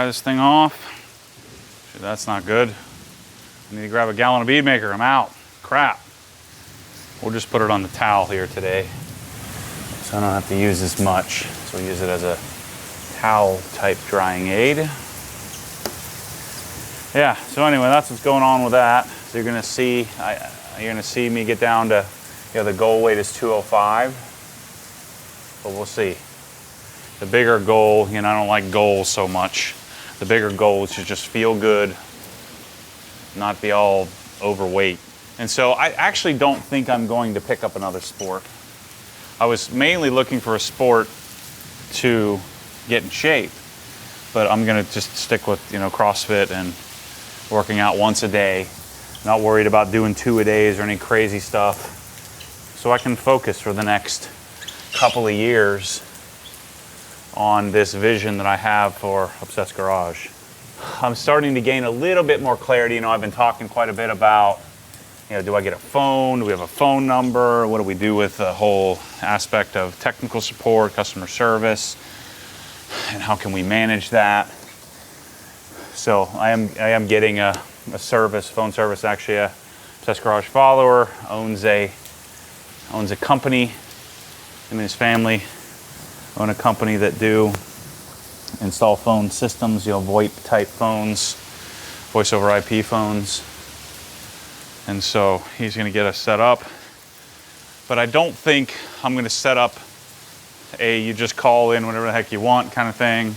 pry this thing off. That's not good. I need to grab a gallon of bead maker. I'm out. Crap. We'll just put it on the towel here today, so I don't have to use as much. So we'll use it as a towel type drying aid. Yeah, so anyway, that's what's going on with that. So you're gonna see me get down to, the goal weight is 205, but we'll see. The bigger goal, I don't like goals so much. The bigger goal is to just feel good, not be all overweight. And so I actually don't think I'm going to pick up another sport. I was mainly looking for a sport to get in shape, but I'm gonna just stick with, CrossFit and working out once a day. Not worried about doing 2 a days or any crazy stuff. So I can focus for the next couple of years on this vision that I have for Obsessed Garage. I'm starting to gain a little bit more clarity. I've been talking quite a bit about, do I get a phone? Do we have a phone number? What do we do with the whole aspect of technical support, customer service, and how can we manage that? So I am getting a phone service. Actually, a Obsessed Garage follower owns a company. Him and his family own a company that do install phone systems, VoIP type phones, voice over IP phones. And so he's going to get us set up. But I don't think I'm going to set up you just call in whenever the heck you want kind of thing.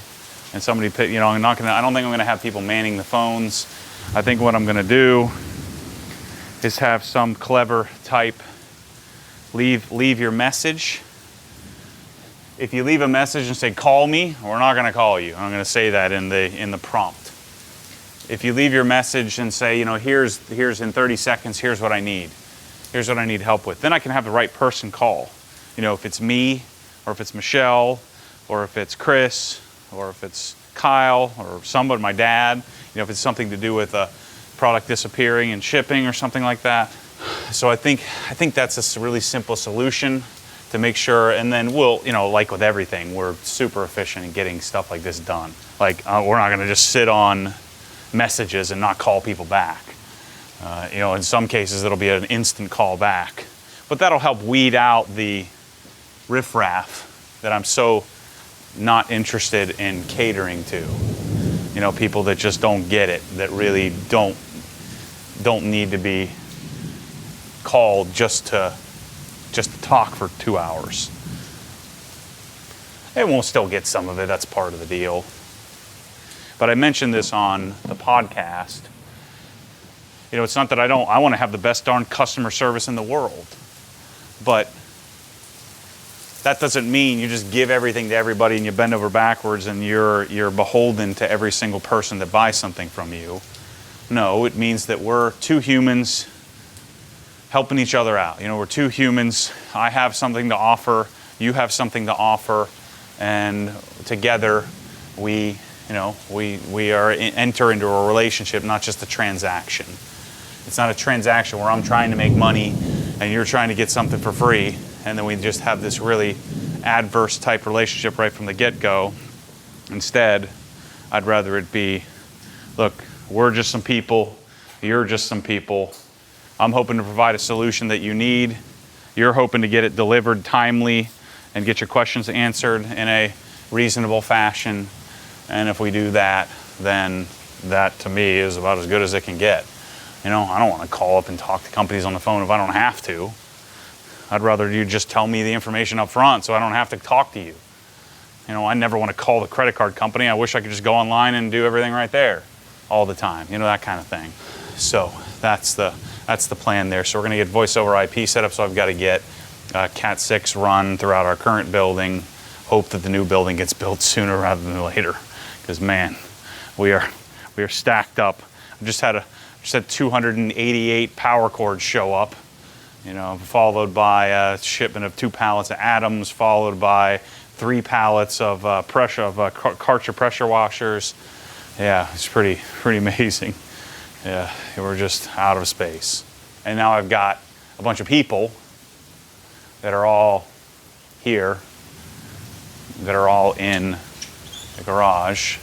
And somebody, I don't think I'm going to have people manning the phones. I think what I'm going to do is have some clever type leave your message. If you leave a message and say, call me, we're not going to call you. I'm going to say that in the prompt. If you leave your message and say, here's in 30 seconds, here's what I need. Here's what I need help with. Then I can have the right person call. If it's me, or if it's Michelle, or if it's Chris, or if it's Kyle, or somebody, my dad, if it's something to do with a product disappearing and shipping or something like that. So I think that's a really simple solution to make sure, and then we'll, like with everything, we're super efficient in getting stuff like this done. Like, we're not going to just sit on messages and not call people back. In some cases, it'll be an instant call back. But that'll help weed out the riffraff that I'm so not interested in catering to. People that just don't get it, that really don't need to be called just to talk for 2 hours. It won't still get some of it, that's part of the deal. But I mentioned this on the podcast. It's not that I want to have the best darn customer service in the world. But that doesn't mean you just give everything to everybody and you bend over backwards and you're beholden to every single person that buys something from you. No, it means that we're two humans helping each other out. We're two humans. I have something to offer. You have something to offer. And together we enter into a relationship, not just a transaction. It's not a transaction where I'm trying to make money and you're trying to get something for free. And then we just have this really adverse type relationship right from the get-go. Instead, I'd rather it be, look, we're just some people. You're just some people. I'm hoping to provide a solution that you need. You're hoping to get it delivered timely and get your questions answered in a reasonable fashion. And if we do that, then that to me is about as good as it can get. I don't want to call up and talk to companies on the phone if I don't have to. I'd rather you just tell me the information up front so I don't have to talk to you. I never want to call the credit card company. I wish I could just go online and do everything right there all the time. That kind of thing. So that's the plan there. So we're going to get voice over IP set up. So I've got to get Cat 6 run throughout our current building. Hope that the new building gets built sooner rather than later. Because man, we are stacked up. I just had 288 power cords show up. Followed by a shipment of 2 pallets of Adams, followed by 3 pallets of Karcher pressure washers. Yeah, it's pretty amazing. Yeah, we're just out of space. And now I've got a bunch of people that are all here, that are all in the garage,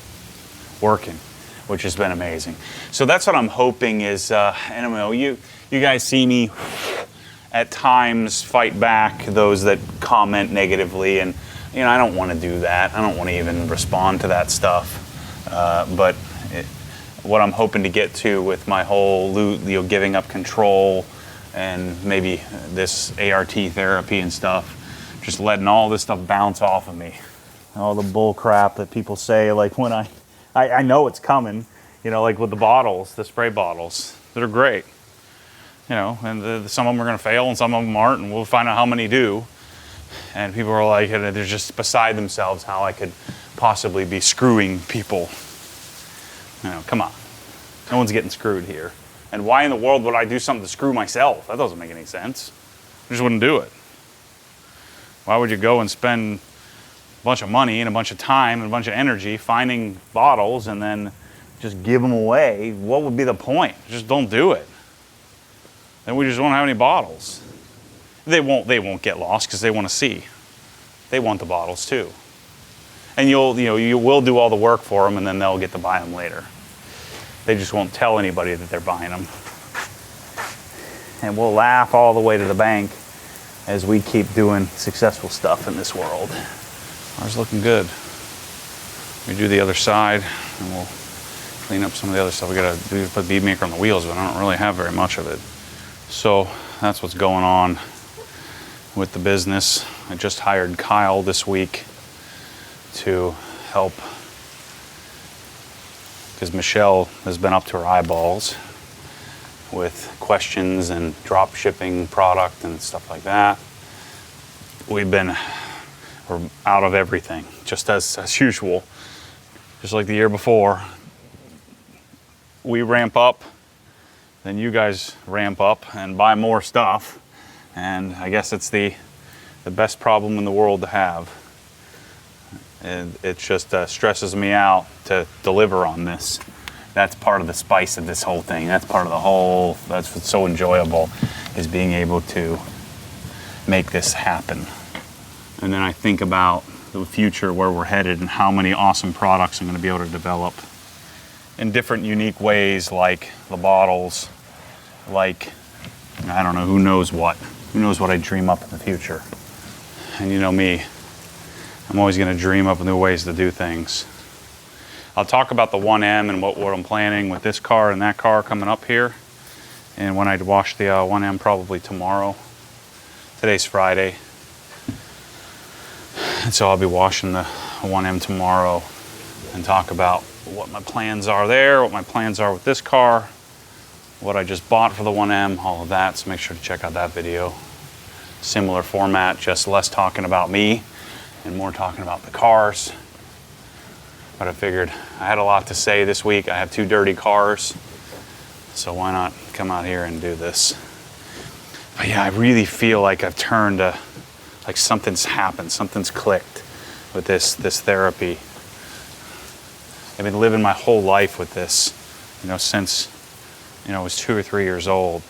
working, which has been amazing. So that's what I'm hoping is, and I know you guys see me at times fight back those that comment negatively, and you know, I don't want to do that. I don't want to even respond to that stuff. But what I'm hoping to get to with my whole giving up control and maybe this ART therapy and stuff, just letting all this stuff bounce off of me. All the bull crap that people say, like when I know it's coming, you know, like with the bottles, the spray bottles, that are great. You know, and some of them are going to fail and some of them aren't, and we'll find out how many do. And people are like, they're just beside themselves how I could possibly be screwing people. You know, come on. No one's getting screwed here. And why in the world would I do something to screw myself? That doesn't make any sense. I just wouldn't do it. Why would you go and spend a bunch of money and a bunch of time and a bunch of energy finding bottles and then just give them away? What would be the point? Just don't do it. Then we just won't have any bottles. They won't get lost because they want to see. They want the bottles too. And you will do all the work for them, and then they'll get to buy them later. They just won't tell anybody that they're buying them. And we'll laugh all the way to the bank as we keep doing successful stuff in this world. Ours looking good. We do the other side, and we'll clean up some of the other stuff. We gotta put bead maker on the wheels, but I don't really have very much of it. So that's what's going on with the business. I just hired Kyle this week to help, because Michelle has been up to her eyeballs with questions and drop shipping product and stuff like that. We're out of everything, just as usual. Just like the year before, we ramp up, then you guys ramp up and buy more stuff. And I guess it's the best problem in the world to have. And it just stresses me out to deliver on this. That's part of the spice of this whole thing. That's part of that's what's so enjoyable, is being able to make this happen. And then I think about the future, where we're headed, and how many awesome products I'm going to be able to develop in different unique ways, like the bottles, like, I don't know, who knows what I dream up in the future. And you know me, I'm always going to dream up new ways to do things. I'll talk about the 1M and what I'm planning with this car and that car coming up here. And when I wash the 1M probably tomorrow. Today's Friday. And so I'll be washing the 1M tomorrow and talk about what my plans are there, what my plans are with this car, what I just bought for the 1M, all of that. So make sure to check out that video. Similar format, just less talking about me and more talking about the cars. But I figured I had a lot to say this week. I have 2 dirty cars, so why not come out here and do this? But yeah, I really feel like I've turned like something's happened, something's clicked with this therapy. I've been living my whole life with this, since, I was 2 or 3 years old.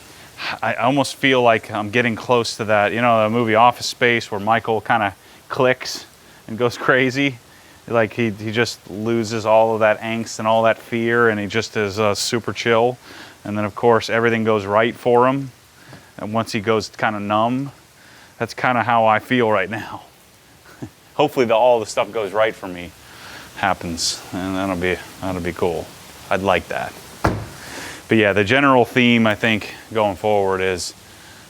I almost feel like I'm getting close to that, the movie Office Space, where Michael kind of clicks and goes crazy. Like he just loses all of that angst and all that fear, and he just is super chill. And then of course everything goes right for him. And once he goes kind of numb, that's kind of how I feel right now. Hopefully all the stuff goes right for me happens, and that'll be cool. I'd like that. But yeah, the general theme I think going forward is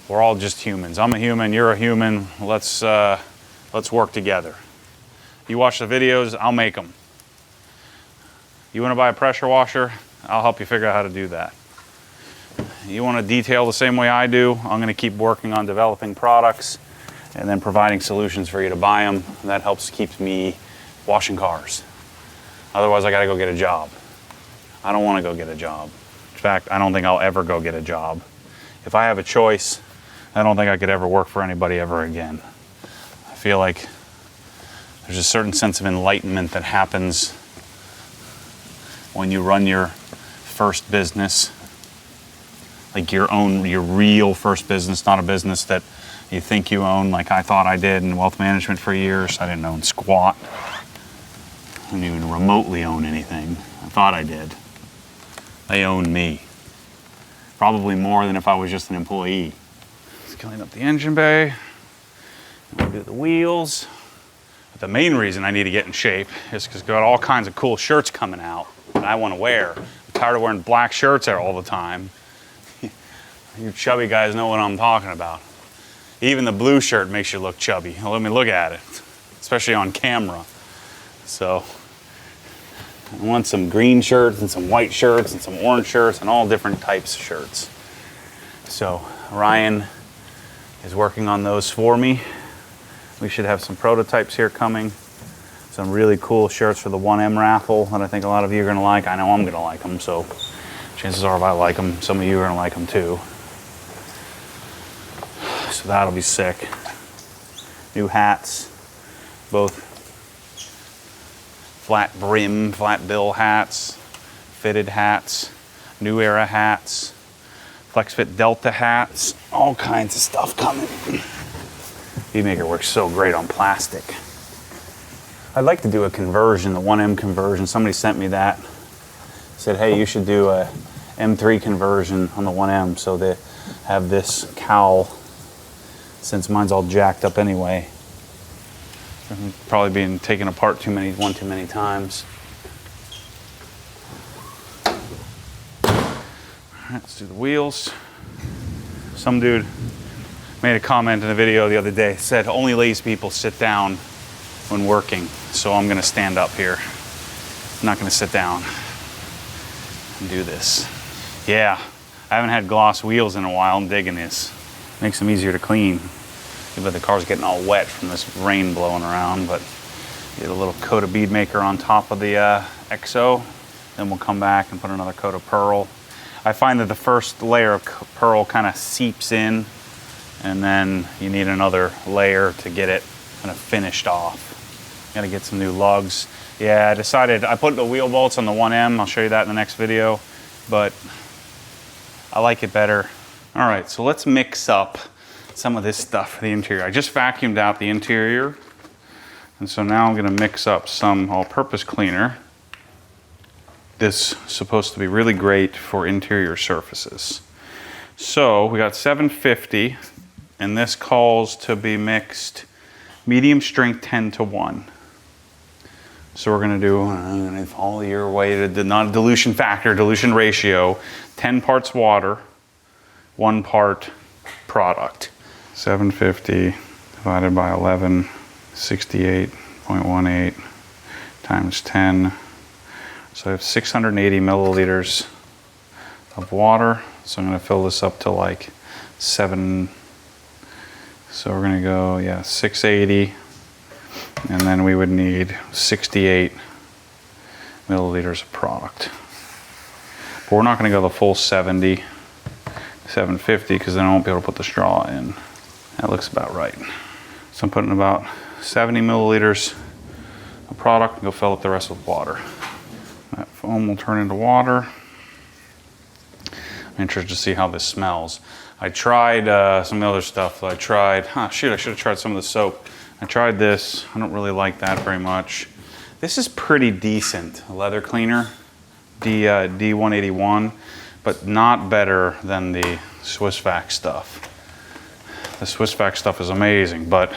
we're all just humans. I'm a human, you're a human. Let's work together. You watch the videos, I'll make them. You want to buy a pressure washer? I'll help you figure out how to do that. You want to detail the same way I do? I'm going to keep working on developing products and then providing solutions for you to buy them. And that helps keep me washing cars. Otherwise, I got to go get a job. I don't want to go get a job. In fact, I don't think I'll ever go get a job. If I have a choice, I don't think I could ever work for anybody ever again. I feel like there's a certain sense of enlightenment that happens when you run your first business, like your real first business, not a business that you think you own, like I thought I did in wealth management for years. I didn't own squat. I don't even remotely own anything. I thought I did. They own me. Probably more than if I was just an employee. Let's clean up the engine bay. And we'll do the wheels. But the main reason I need to get in shape is because I've got all kinds of cool shirts coming out that I want to wear. I'm tired of wearing black shirts there all the time. You chubby guys know what I'm talking about. Even the blue shirt makes you look chubby. Let me look at it, especially on camera. So I want some green shirts and some white shirts and some orange shirts and all different types of shirts. So Ryan is working on those for me. We should have some prototypes here coming. Some really cool shirts for the 1M raffle that I think a lot of you are gonna like. I know I'm gonna like them, so chances are if I like them, some of you are gonna like them too. So that'll be sick. New hats, both flat brim, flat bill hats, fitted hats, new era hats, FlexFit Delta hats, all kinds of stuff coming. Meguiar works so great on plastic. I'd like to do a conversion, the 1M conversion. Somebody sent me that. Said, hey, you should do a M3 conversion on the 1M so they have this cowl, since mine's all jacked up anyway. Probably being taken apart one too many times. All right, let's do the wheels. Some dude made a comment in a video the other day, said only lazy people sit down when working. So I'm gonna stand up here. I'm not gonna sit down and do this. Yeah, I haven't had gloss wheels in a while. I'm digging this. Makes them easier to clean. But the car's getting all wet from this rain blowing around, but get a little coat of bead maker on top of the XO. Then we'll come back and put another coat of pearl. I find that the first layer of pearl kind of seeps in, and then you need another layer to get it kind of finished off. Gotta get some new lugs. Yeah, I put the wheel bolts on the 1M. I'll show you that in the next video, but I like it better. All right, so let's mix up some of this stuff for the interior. I just vacuumed out the interior, and so now I'm gonna mix up some all-purpose cleaner. This is supposed to be really great for interior surfaces. So we got 750, and this calls to be mixed medium strength 10:1. So we're gonna do, follow your way to the non-dilution factor, dilution ratio, 10 parts water, 1 part product. 750 divided by 11, 68.18 times 10. So I have 680 milliliters of water. So I'm gonna fill this up to like 7. So we're gonna go, 680. And then we would need 68 milliliters of product. But we're not gonna go the full 70, 750, because then I won't be able to put the straw in. That looks about right. So I'm putting about 70 milliliters of product and go fill up the rest with water. That foam will turn into water. I'm interested to see how this smells. I tried some other stuff. I tried, I should have tried some of the soap. I tried this. I don't really like that very much. This is pretty decent, a leather cleaner, D181, but not better than the Swiss Vac stuff. The Swiss Vac stuff is amazing, but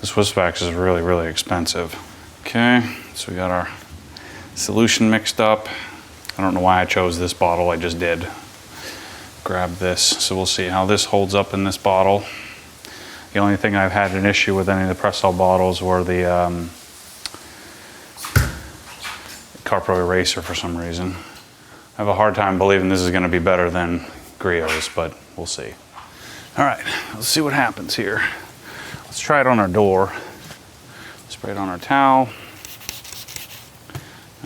the Swiss Vac is really, really expensive. Okay, so we got our solution mixed up. I don't know why I chose this bottle, I just did. Grab this, so we'll see how this holds up in this bottle. The only thing I've had an issue with any of the Press-All bottles were the CarPro Eraser for some reason. I have a hard time believing this is gonna be better than Griot's, but we'll see. All right, let's see what happens here. Let's try it on our door. Spray it on our towel.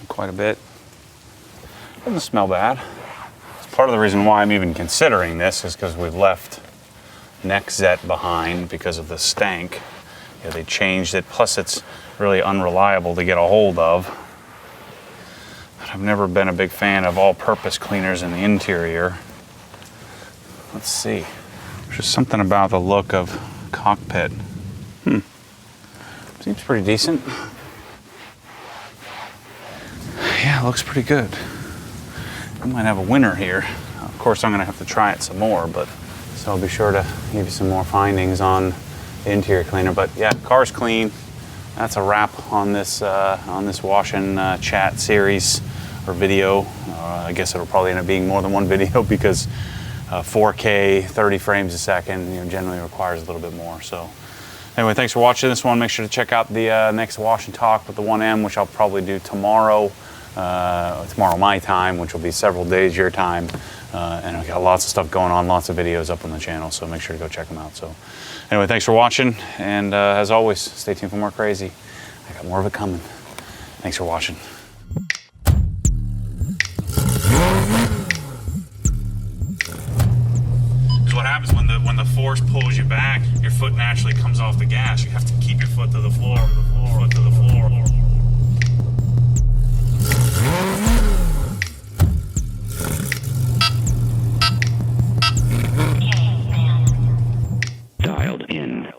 Quite a bit. Doesn't smell bad. It's part of the reason why I'm even considering this is because we've left Nexzet behind because of the stank. Yeah, they changed it, plus it's really unreliable to get a hold of. But I've never been a big fan of all-purpose cleaners in the interior. Let's see. There's just something about the look of cockpit. Seems pretty decent. it looks pretty good. We might have a winner here. Of course, I'm gonna have to try it some more, but so I'll be sure to give you some more findings on the interior cleaner. But yeah, car's clean. That's a wrap on this wash and chat series or video. I guess it'll probably end up being more than one video because 4K, 30 frames a second, generally requires a little bit more. So anyway, thanks for watching this one. Make sure to check out the next wash and talk with the 1M, which I'll probably do tomorrow. Tomorrow my time, which will be several days your time, and I've got lots of stuff going on, lots of videos up on the channel, so make sure to go check them out. So anyway, thanks for watching, and as always, stay tuned for more crazy. I got more of it coming. Thanks for watching. Because what happens when the force pulls you back, your foot naturally comes off the gas. You have to keep your foot to the floor, foot to the floor. Dialed in.